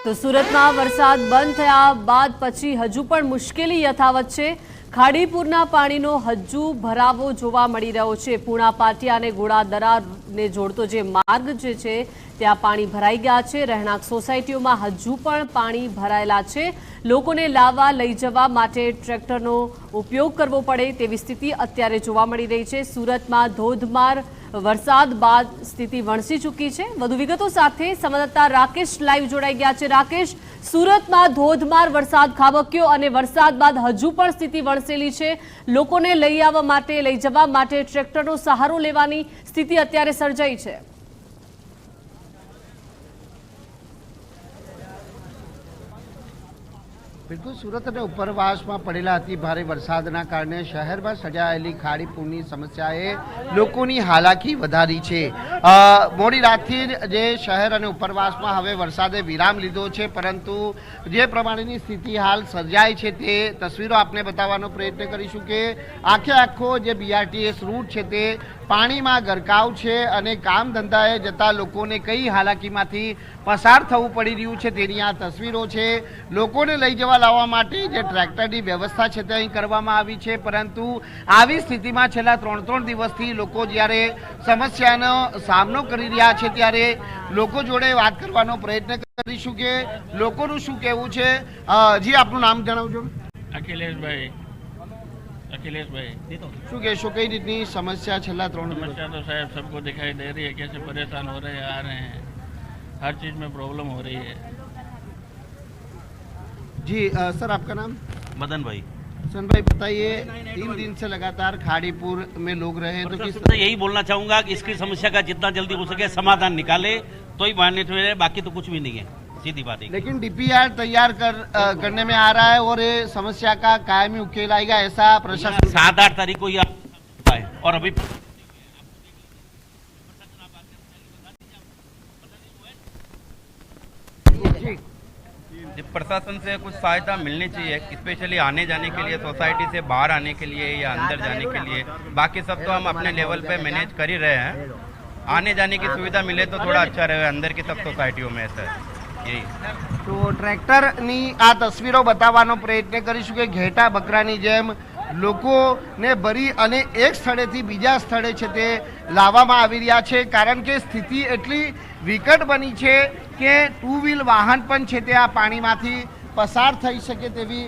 તો સુરતમાં વરસાદ બંધ થયા બાદ પછી હજુ પણ મુશ્કેલી યથાવત છે। ખાડીપુરના પાણીનો હજુ ભરાવો જોવા મળી રહ્યો છે। પૂણા પાટિયા અને ઘોડાદરાને જોડતો જે માર્ગ છે ત્યાં પાણી ભરાઈ ગયા છે। રહેણાંક સોસાયટીઓમાં હજુ પણ પાણી ભરાયેલા છે। લોકોને લાવવા લઈ જવા માટે ટ્રેક્ટરનો ઉપયોગ કરવો પડે તેવી સ્થિતિ અત્યારે જોવા મળી રહી છે। સુરતમાં ધોધમાર વરસાદ બાદ સ્થિતિ વણસી ચૂકી છે। વધુ વિગતો સાથે સંવાદદાતા રાકેશ લાઈવ જોડાઈ ગયા છે। રાકેશ, સુરતમાં ધોધમાર વરસાદ ખાબક્યો અને વરસાદ બાદ હજુ પણ સ્થિતિ વણસેલી છે। લોકોને લઈ આવવા માટે લઈ જવા માટે ટ્રેક્ટરનો સહારો લેવાની સ્થિતિ અત્યારે સર્જાઈ છે। बिल्कुल सूरत और उपरवास में पड़ेला अति भारे वरसादना कारणे शहर में सर्जायेली खाड़ीपूरनी समस्याए लोकोनी हालाकी वधारी छे। मोडी रातथी जे शहर और उपरवास में हवे वरसादे विराम लीधो छे, परंतु जे प्रमाणेनी स्थिति हाल सर्जाई छे ते तस्वीरों आपने बताववानो प्रयत्न करीशुं के आखे आखो जे बीआरटीएस रूट छे ते पाणीमां गरकाव छे अने काम धंधाए जता लोकोने कई हालाकीमांथी पसार थवुं पड़ी रह्युं छे तेनी आ तस्वीरों छे। लोकोने लई जवा लाववा माटे जे ट्रेक्टरनी व्यवस्था छे ते અહીં કરવામાં આવી છે, પરંતુ આવી સ્થિતિમાં છેલ્લા 3 દિવસથી લોકો જ્યારે સમસ્યાનો સામનો કરી રહ્યા છે ત્યારે લોકો જોડે વાત કરવાનો પ્રયત્ન કરીશું કે લોકોનું શું કહેવું છે। જી આપનું નામ જણાવજો। अखिलेश भाई શું કહેશો, કઈ રીતની સમસ્યા છેલ્લા 3 દિવસ? समस्या तो साहब सबको दिखाई दे रही है, कैसे परेशान हो रहे हैं, आ रहे हैं, हर चीज में प्रॉब्लम हो रही है। जी सर आपका नाम? मदन भाई। सन भाई बताइए, 3 दिन से लगातार खाड़ीपुर में लोग रहे हैं तो किस तो यही बोलना चाहूंगा कि इसकी समस्या का जितना जल्दी हो सके समाधान निकाले तो ही मानने चाहिए, बाकी तो कुछ भी नहीं है, सीधी बात है। लेकिन डीपीआर तैयार करने में आ रहा है और ये समस्या का कायमी उकेल आएगा ऐसा प्रशासन 7-8 तारीख को ही है और अभी प्रशासन से कुछ सहायता मिलनी चाहिए, स्पेशली आने जाने के लिए, सोसाइटी से बाहर आने के लिए या अंदर जाने के लिए। बाकी सब तो हम अपने लेवल पे मैनेज कर ही रहे हैं। आने जाने की सुविधा मिले तो थोड़ा अच्छा रहे अंदर की सब सोसाइटियों में सर। यही तो ट्रेक्टरनी आ तस्वीरों बतावવાનો प्रयत्न કરીશું કે ઘેટા બકરાની જેમ લોકોને ભરી અને એક સ્થળેથી બીજા સ્થળે છે તે લાવવામાં આવી રહ્યા છે, કારણ કે સ્થિતિ એટલી વિકટ બની છે કે 2 વ્હીલ વાહન પણ છે તે આ પાણીમાંથી પસાર થઈ શકે તેવી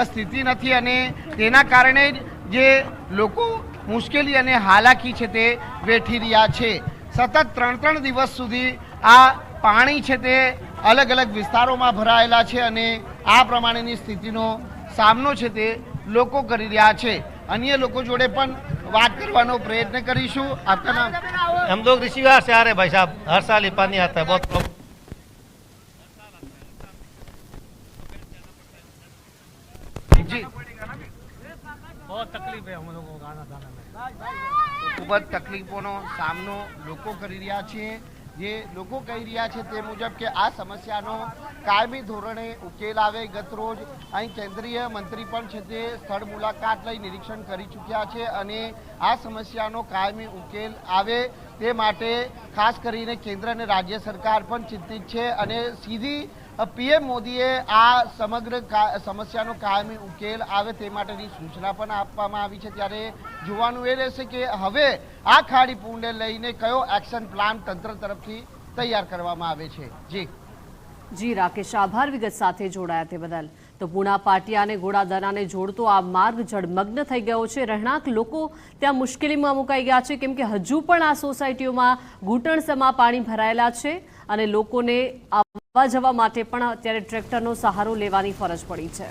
સ્થિતિ નથી અને તેના કારણે જે લોકો મુશ્કેલી અને હાલાકી છે તે વેઠી રહ્યા છે। સતત 3 દિવસ સુધી આ પાણી છે તે अलग अलग विस्तारों में भरायेला छे अने आ प्रमाणेनी स्थितिनो सामनो छे ते लोको करी रह्या छे। अन्य लोको जोड़े पण बात करवानो प्रयत्न करीशुं। आपका नाम? हम लोग ऋषिवार से आ रहे भाई साहब, हर साल ही पानी आता है, बहुत जी बहुत तकलीफ है हम लोगों को आना जाना में। खूब ज तकलीफोनो सामनो लोको करी रह्या छे। જે લોકો કહી રહ્યા છે તે મુજબ કે આ સમસ્યાનો કાયમી ધોરણે ઉકેલ આવે। ગત રોજ અહીં કેન્દ્રીય મંત્રી પણ છે તે સ્થળ મુલાકાત લઈ નિરીક્ષણ કરી ચૂક્યા છે અને આ સમસ્યાનો કાયમી ઉકેલ આવે તે માટે ખાસ કરીને કેન્દ્ર અને રાજ્ય સરકાર પણ ચિંતિત છે અને સીધી પીએમ મોદીએ આ સમગ્ર સમસ્યાનો કાયમી ઉકેલ આવે તે માટેની સૂચના પણ આપવામાં આવી છે। ત્યારે જોવાનું એ રહેશે કે હવે આ ખાડીપુરને લઈને કયો એક્શન પ્લાન તંત્ર તરફથી તૈયાર કરવામાં આવે છે। જી રાકેશ, આભાર વિગત સાથે જોડાયા તે બદલ। તો પૂણા પાટિયા અને ઘોડાદરાને જોડતો આ માર્ગ જળમગ્ન થઈ ગયો છે। રહેણાંક લોકો ત્યાં મુશ્કેલીમાં મુકાઈ ગયા છે, કેમ કે હજુ પણ આ સોસાયટીઓમાં ઘૂંટણસમા પાણી ભરાયેલા છે અને લોકોને આવવા જવા માટે પણ અત્યારે ટ્રેક્ટરનો સહારો લેવાની ફરજ પડી છે।